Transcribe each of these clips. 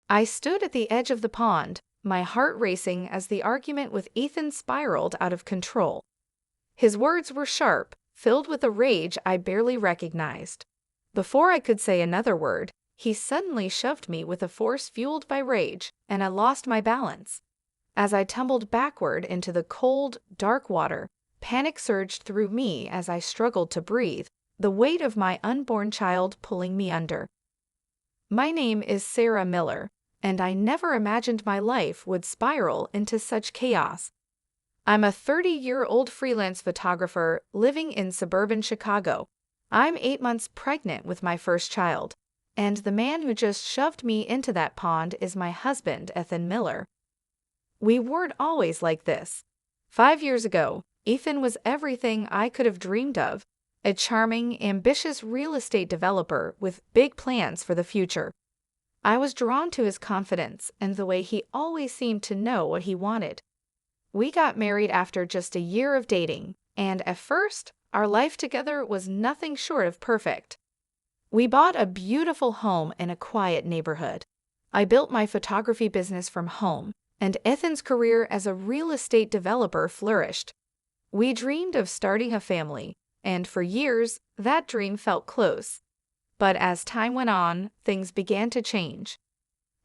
I stood at the edge of the pond, my heart racing as the argument with Ethan spiraled out of control. His words were sharp, filled with a rage I barely recognized. Before I could say another word, he suddenly shoved me with a force fueled by rage, and I lost my balance. As I tumbled backward into the cold, dark water, panic surged through me as I struggled to breathe, the weight of my unborn child pulling me under. My name is Sarah Miller, and I never imagined my life would spiral into such chaos. I'm a 30-year-old freelance photographer living in suburban Chicago. I'm 8 months pregnant with my first child, and the man who just shoved me into that pond is my husband, Ethan Miller. We weren't always like this. 5 years ago, Ethan was everything I could have dreamed of, a charming, ambitious real estate developer with big plans for the future. I was drawn to his confidence and the way he always seemed to know what he wanted. We got married after just a year of dating, and at first, our life together was nothing short of perfect. We bought a beautiful home in a quiet neighborhood. I built my photography business from home, and Ethan's career as a real estate developer flourished. We dreamed of starting a family, and for years, that dream felt close. But as time went on, things began to change.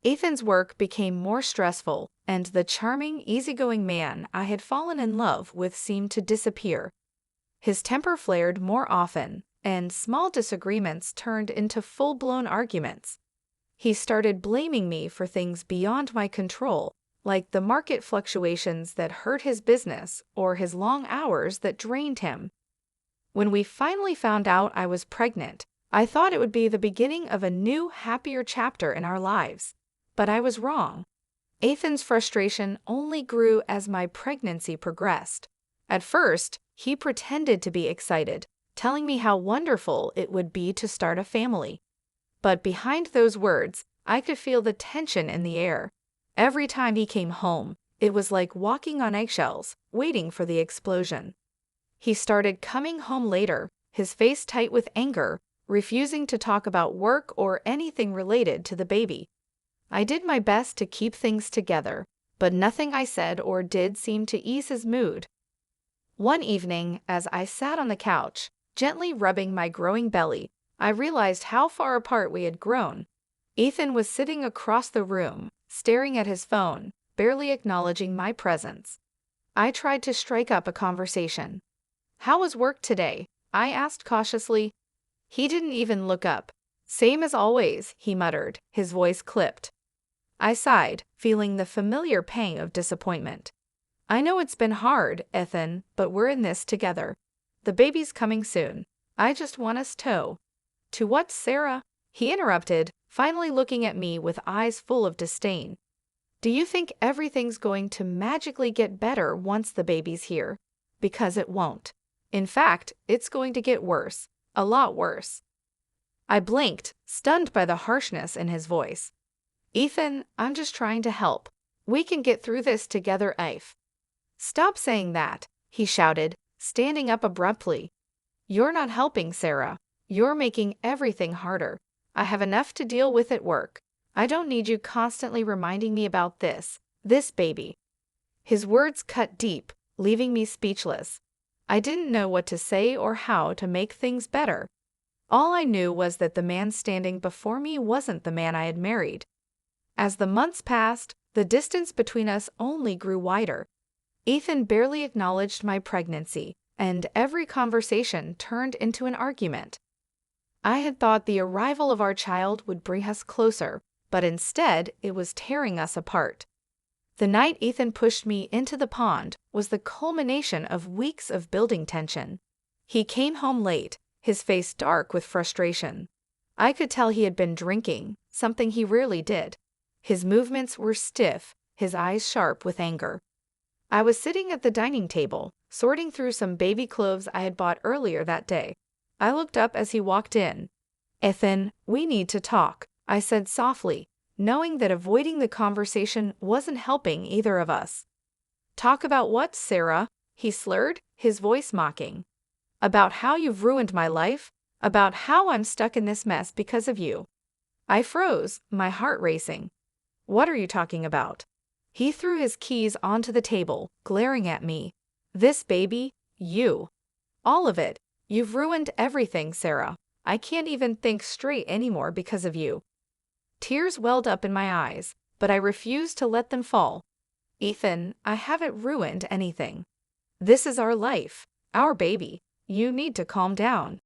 Ethan's work became more stressful, and the charming, easygoing man I had fallen in love with seemed to disappear. His temper flared more often, and small disagreements turned into full-blown arguments. He started blaming me for things beyond my control, like the market fluctuations that hurt his business or his long hours that drained him. When we finally found out I was pregnant, I thought it would be the beginning of a new, happier chapter in our lives. But I was wrong. Ethan's frustration only grew as my pregnancy progressed. At first, he pretended to be excited, telling me how wonderful it would be to start a family. But behind those words, I could feel the tension in the air. Every time he came home, it was like walking on eggshells, waiting for the explosion. He started coming home later, his face tight with anger, refusing to talk about work or anything related to the baby. I did my best to keep things together, but nothing I said or did seemed to ease his mood. One evening, as I sat on the couch, gently rubbing my growing belly, I realized how far apart we had grown. Ethan was sitting across the room, staring at his phone, barely acknowledging my presence. I tried to strike up a conversation. "How was work today?" I asked cautiously. He didn't even look up. "Same as always," he muttered, his voice clipped. I sighed, feeling the familiar pang of disappointment. "I know it's been hard, Ethan, but we're in this together. The baby's coming soon. I just want us to." "To what, Sarah?" he interrupted, finally looking at me with eyes full of disdain. "Do you think everything's going to magically get better once the baby's here? Because it won't. In fact, it's going to get worse. A lot worse." I blinked, stunned by the harshness in his voice. "Ethan, I'm just trying to help. We can get through this together, Ife." "Stop saying that," he shouted, standing up abruptly. "You're not helping, Sarah. You're making everything harder. I have enough to deal with at work. I don't need you constantly reminding me about this baby." His words cut deep, leaving me speechless. I didn't know what to say or how to make things better. All I knew was that the man standing before me wasn't the man I had married. As the months passed, the distance between us only grew wider. Ethan barely acknowledged my pregnancy, and every conversation turned into an argument. I had thought the arrival of our child would bring us closer, but instead it was tearing us apart. The night Ethan pushed me into the pond was the culmination of weeks of building tension. He came home late, his face dark with frustration. I could tell he had been drinking, something he rarely did. His movements were stiff, his eyes sharp with anger. I was sitting at the dining table, sorting through some baby clothes I had bought earlier that day. I looked up as he walked in. "Ethan, we need to talk," I said softly, knowing that avoiding the conversation wasn't helping either of us. "Talk about what, Sarah?" he slurred, his voice mocking. "About how you've ruined my life? About how I'm stuck in this mess because of you?" I froze, my heart racing. What are you talking about? He threw his keys onto the table, glaring at me. This baby, you. All of it. You've ruined everything, Sarah. I can't even think straight anymore because of you. Tears welled up in my eyes, but I refused to let them fall. Ethan, I haven't ruined anything. This is our life, our baby. You need to calm down.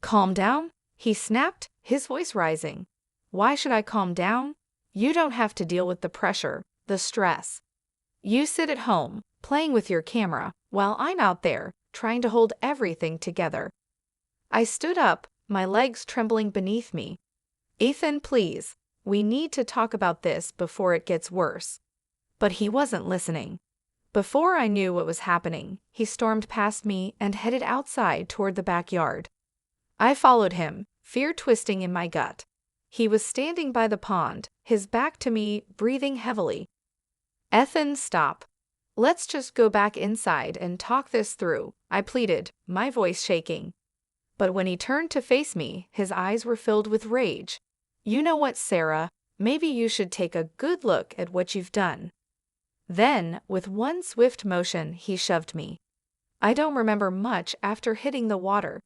Calm down? He snapped, his voice rising. Why should I calm down? You don't have to deal with the pressure, the stress. You sit at home, playing with your camera, while I'm out there, trying to hold everything together. I stood up, my legs trembling beneath me. Ethan, please, we need to talk about this before it gets worse. But he wasn't listening. Before I knew what was happening, he stormed past me and headed outside toward the backyard. I followed him, fear twisting in my gut. He was standing by the pond, his back to me, breathing heavily. Ethan, stop. Let's just go back inside and talk this through, I pleaded, my voice shaking. But when he turned to face me, his eyes were filled with rage. You know what, Sarah? Maybe you should take a good look at what you've done. Then, with one swift motion, he shoved me. I don't remember much after hitting the water.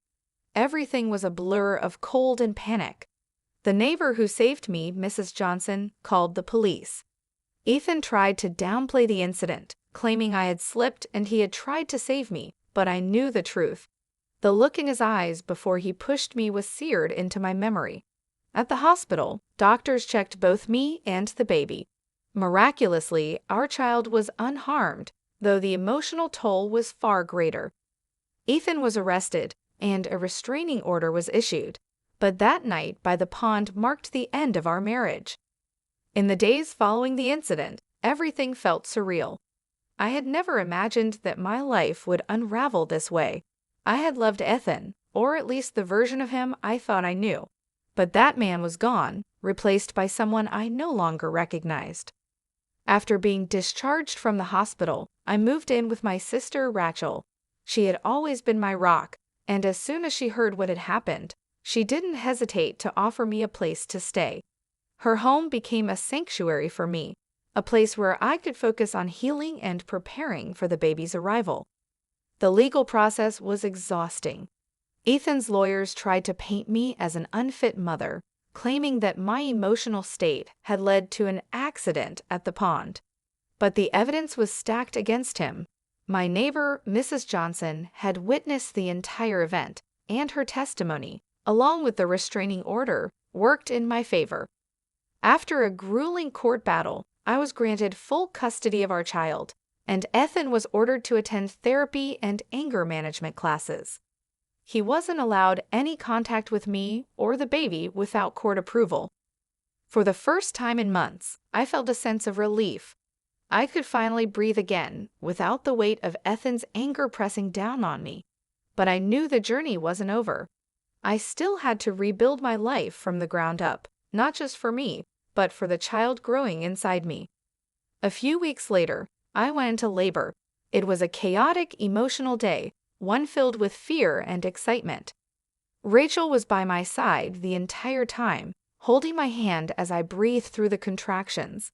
Everything was a blur of cold and panic. The neighbor who saved me, Mrs. Johnson, called the police. Ethan tried to downplay the incident, claiming I had slipped and he had tried to save me, but I knew the truth. The look in his eyes before he pushed me was seared into my memory. At the hospital, doctors checked both me and the baby. Miraculously, our child was unharmed, though the emotional toll was far greater. Ethan was arrested, and a restraining order was issued, but that night by the pond marked the end of our marriage. In the days following the incident, everything felt surreal. I had never imagined that my life would unravel this way. I had loved Ethan, or at least the version of him I thought I knew, but that man was gone, replaced by someone I no longer recognized. After being discharged from the hospital, I moved in with my sister Rachel. She had always been my rock, and as soon as she heard what had happened, she didn't hesitate to offer me a place to stay. Her home became a sanctuary for me, a place where I could focus on healing and preparing for the baby's arrival. The legal process was exhausting. Ethan's lawyers tried to paint me as an unfit mother, claiming that my emotional state had led to an accident at the pond. But the evidence was stacked against him. My neighbor, Mrs. Johnson, had witnessed the entire event, and her testimony, along with the restraining order, worked in my favor. After a grueling court battle, I was granted full custody of our child, and Ethan was ordered to attend therapy and anger management classes. He wasn't allowed any contact with me or the baby without court approval. For the first time in months, I felt a sense of relief. I could finally breathe again without the weight of Ethan's anger pressing down on me. But I knew the journey wasn't over. I still had to rebuild my life from the ground up, not just for me, but for the child growing inside me. A few weeks later, I went into labor. It was a chaotic, emotional day, one filled with fear and excitement. Rachel was by my side the entire time, holding my hand as I breathed through the contractions.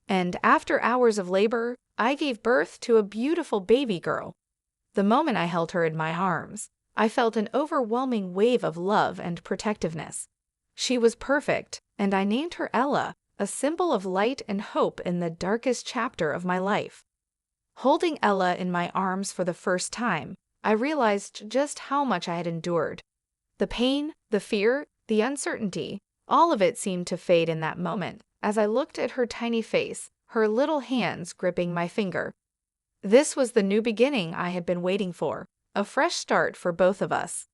And after hours of labor, I gave birth to a beautiful baby girl. The moment I held her in my arms, I felt an overwhelming wave of love and protectiveness. She was perfect, and I named her Ella, a symbol of light and hope in the darkest chapter of my life. Holding Ella in my arms for the first time, I realized just how much I had endured. The pain, the fear, the uncertainty, all of it seemed to fade in that moment as I looked at her tiny face, her little hands gripping my finger. This was the new beginning I had been waiting for, a fresh start for both of us.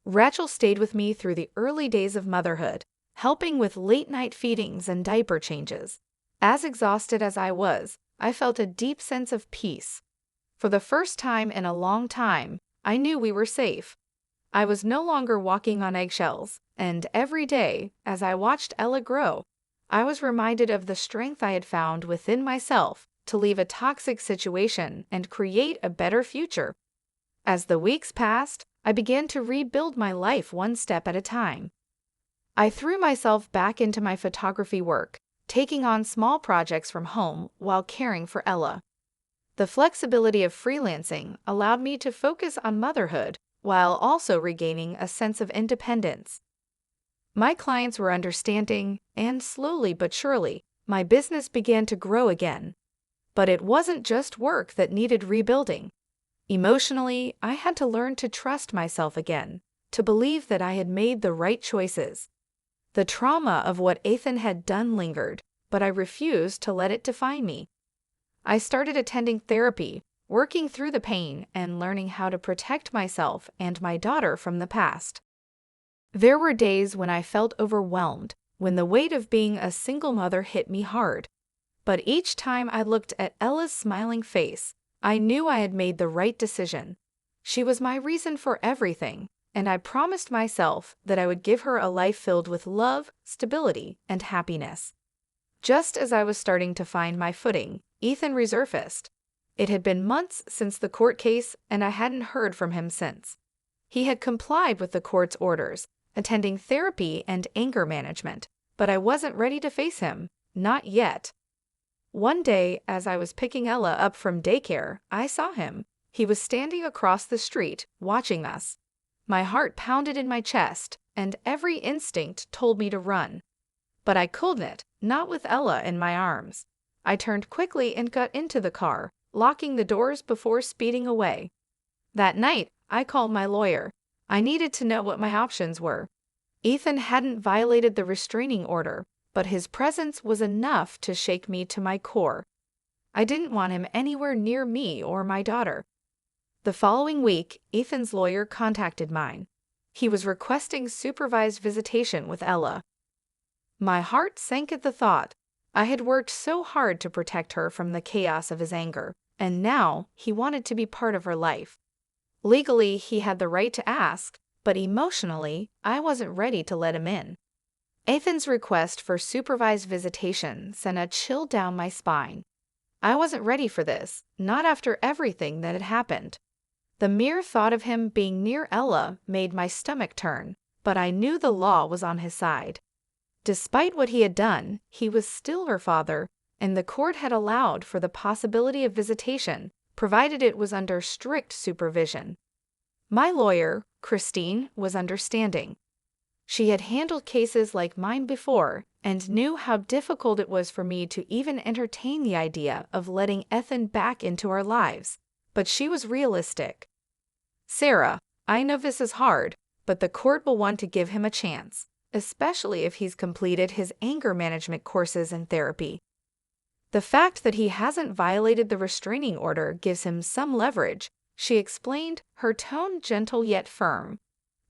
Rachel stayed with me through the early days of motherhood, helping with late-night feedings and diaper changes. As exhausted as I was, I felt a deep sense of peace. For the first time in a long time, I knew we were safe. I was no longer walking on eggshells, and every day, as I watched Ella grow, I was reminded of the strength I had found within myself to leave a toxic situation and create a better future. As the weeks passed, I began to rebuild my life one step at a time. I threw myself back into my photography work, taking on small projects from home while caring for Ella. The flexibility of freelancing allowed me to focus on motherhood while also regaining a sense of independence. My clients were understanding, and slowly but surely, my business began to grow again. But it wasn't just work that needed rebuilding. Emotionally, I had to learn to trust myself again, to believe that I had made the right choices. The trauma of what Ethan had done lingered, but I refused to let it define me. I started attending therapy, working through the pain and learning how to protect myself and my daughter from the past. There were days when I felt overwhelmed, when the weight of being a single mother hit me hard. But each time I looked at Ella's smiling face, I knew I had made the right decision. She was my reason for everything, and I promised myself that I would give her a life filled with love, stability, and happiness. Just as I was starting to find my footing, Ethan resurfaced. It had been months since the court case, and I hadn't heard from him since. He had complied with the court's orders, attending therapy and anger management, but I wasn't ready to face him, not yet. One day, as I was picking Ella up from daycare, I saw him. He was standing across the street, watching us. My heart pounded in my chest, and every instinct told me to run. But I couldn't, not with Ella in my arms. I turned quickly and got into the car, locking the doors before speeding away. That night, I called my lawyer. I needed to know what my options were. Ethan hadn't violated the restraining order, but his presence was enough to shake me to my core. I didn't want him anywhere near me or my daughter. The following week, Ethan's lawyer contacted mine. He was requesting supervised visitation with Ella. My heart sank at the thought. I had worked so hard to protect her from the chaos of his anger, and now he wanted to be part of her life. Legally, he had the right to ask, but emotionally, I wasn't ready to let him in. Ethan's request for supervised visitation sent a chill down my spine. I wasn't ready for this, not after everything that had happened. The mere thought of him being near Ella made my stomach turn, but I knew the law was on his side. Despite what he had done, he was still her father, and the court had allowed for the possibility of visitation, provided it was under strict supervision. My lawyer, Christine, was understanding. She had handled cases like mine before and knew how difficult it was for me to even entertain the idea of letting Ethan back into our lives, but she was realistic. "Sarah, I know this is hard, but the court will want to give him a chance, especially if he's completed his anger management courses and therapy. The fact that he hasn't violated the restraining order gives him some leverage," she explained, her tone gentle yet firm.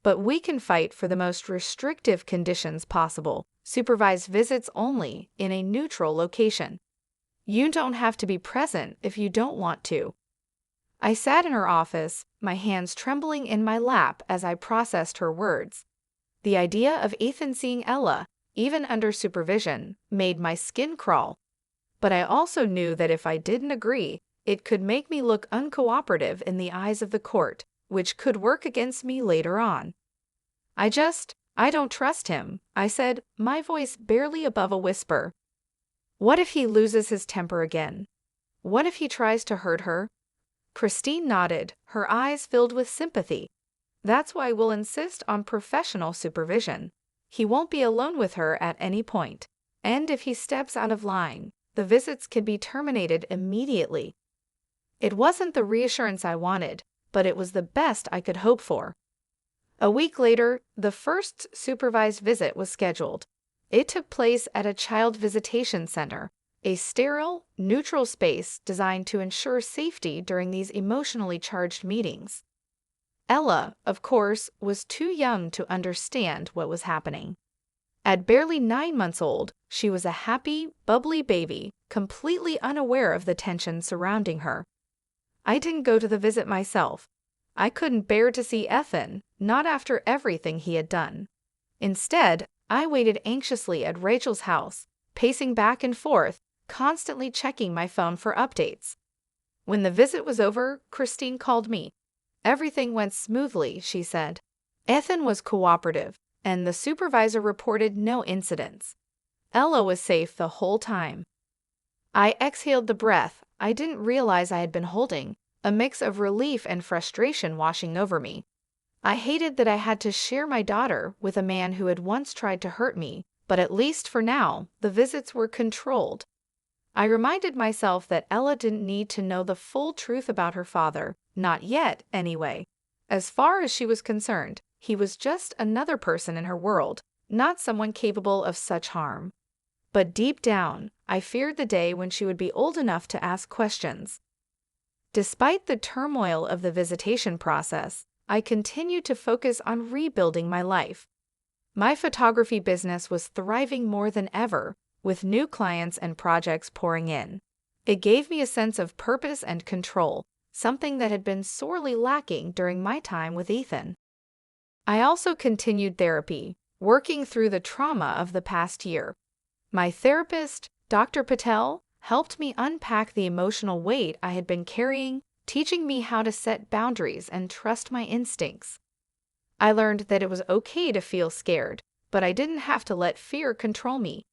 "But we can fight for the most restrictive conditions possible, supervised visits only, in a neutral location. You don't have to be present if you don't want to." I sat in her office, my hands trembling in my lap as I processed her words. The idea of Ethan seeing Ella, even under supervision, made my skin crawl. But I also knew that if I didn't agree, it could make me look uncooperative in the eyes of the court, which could work against me later on. I don't trust him," I said, my voice barely above a whisper. "What if he loses his temper again? What if he tries to hurt her?" Christine nodded, her eyes filled with sympathy. "That's why we'll insist on professional supervision. He won't be alone with her at any point. And if he steps out of line, the visits can be terminated immediately." It wasn't the reassurance I wanted, but it was the best I could hope for. A week later, the first supervised visit was scheduled. It took place at a child visitation center, a sterile, neutral space designed to ensure safety during these emotionally charged meetings. Ella, of course, was too young to understand what was happening. At barely 9 months old, she was a happy, bubbly baby, completely unaware of the tension surrounding her. I didn't go to the visit myself. I couldn't bear to see Ethan, not after everything he had done. Instead, I waited anxiously at Rachel's house, pacing back and forth, constantly checking my phone for updates. When the visit was over, Christine called me. "Everything went smoothly," she said. "Ethan was cooperative, and the supervisor reported no incidents. Ella was safe the whole time. I exhaled the breath I didn't realize I had been holding, a mix of relief and frustration washing over me. I hated that I had to share my daughter with a man who had once tried to hurt me, but at least for now, the visits were controlled. I reminded myself that Ella didn't need to know the full truth about her father, not yet, anyway. As far as she was concerned, he was just another person in her world, not someone capable of such harm. But deep down, I feared the day when she would be old enough to ask questions. Despite the turmoil of the visitation process, I continued to focus on rebuilding my life. My photography business was thriving more than ever, with new clients and projects pouring in. It gave me a sense of purpose and control, something that had been sorely lacking during my time with Ethan. I also continued therapy, working through the trauma of the past year. My therapist, Dr. Patel, helped me unpack the emotional weight I had been carrying, teaching me how to set boundaries and trust my instincts. I learned that it was okay to feel scared, but I didn't have to let fear control me.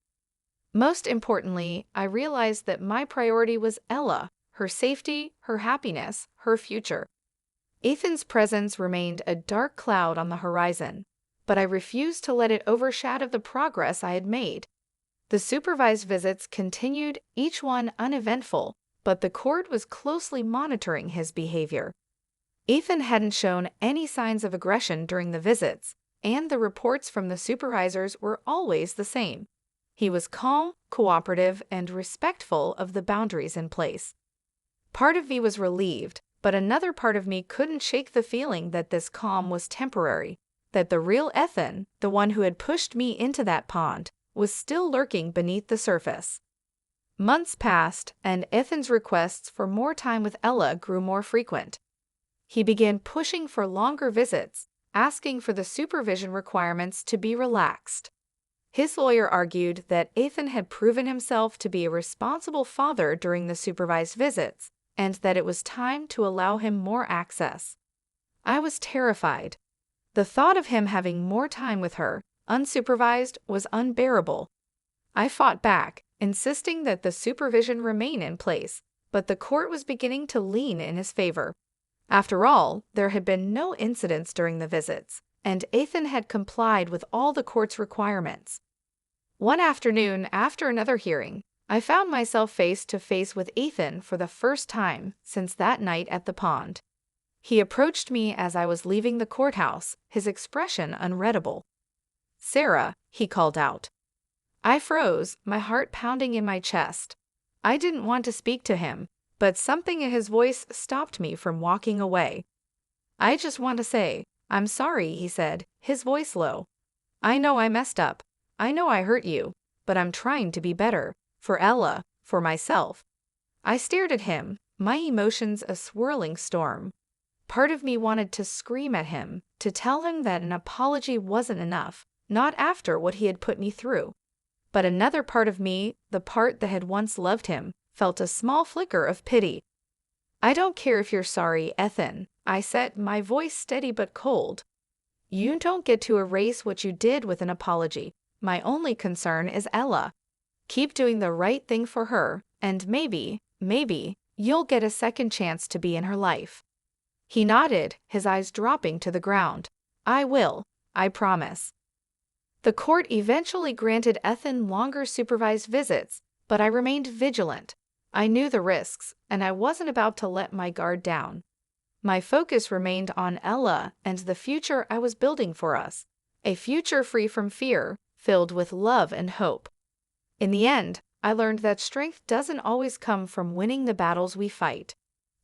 Most importantly, I realized that my priority was Ella, her safety, her happiness, her future. Ethan's presence remained a dark cloud on the horizon, but I refused to let it overshadow the progress I had made. The supervised visits continued, each one uneventful, but the court was closely monitoring his behavior. Ethan hadn't shown any signs of aggression during the visits, and the reports from the supervisors were always the same. He was calm, cooperative, and respectful of the boundaries in place. Part of me was relieved, but another part of me couldn't shake the feeling that this calm was temporary, that the real Ethan, the one who had pushed me into that pond, was still lurking beneath the surface. Months passed, and Ethan's requests for more time with Ella grew more frequent. He began pushing for longer visits, asking for the supervision requirements to be relaxed. His lawyer argued that Ethan had proven himself to be a responsible father during the supervised visits, and that it was time to allow him more access. I was terrified. The thought of him having more time with her, unsupervised, was unbearable. I fought back, insisting that the supervision remain in place, but the court was beginning to lean in his favor. After all, there had been no incidents during the visits, and Ethan had complied with all the court's requirements. One afternoon, after another hearing, I found myself face to face with Ethan for the first time since that night at the pond. He approached me as I was leaving the courthouse, his expression unreadable. "Sarah," he called out. I froze, my heart pounding in my chest. I didn't want to speak to him, but something in his voice stopped me from walking away. "I just want to say, I'm sorry," he said, his voice low. "I know I messed up. I know I hurt you, but I'm trying to be better, for Ella, for myself." I stared at him, my emotions a swirling storm. Part of me wanted to scream at him, to tell him that an apology wasn't enough, not after what he had put me through. But another part of me, the part that had once loved him, felt a small flicker of pity. "I don't care if you're sorry, Ethan," I said, my voice steady but cold. "You don't get to erase what you did with an apology. My only concern is Ella. Keep doing the right thing for her, and maybe, you'll get a second chance to be in her life." He nodded, his eyes dropping to the ground. "I will, I promise." The court eventually granted Ethan longer supervised visits, but I remained vigilant. I knew the risks, and I wasn't about to let my guard down. My focus remained on Ella and the future I was building for us, a future free from fear, filled with love and hope. In the end, I learned that strength doesn't always come from winning the battles we fight.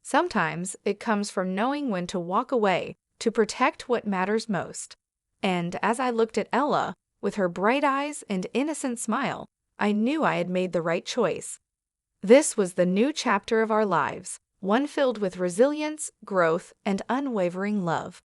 Sometimes it comes from knowing when to walk away to protect what matters most. And as I looked at Ella, with her bright eyes and innocent smile, I knew I had made the right choice. This was the new chapter of our lives, one filled with resilience, growth, and unwavering love.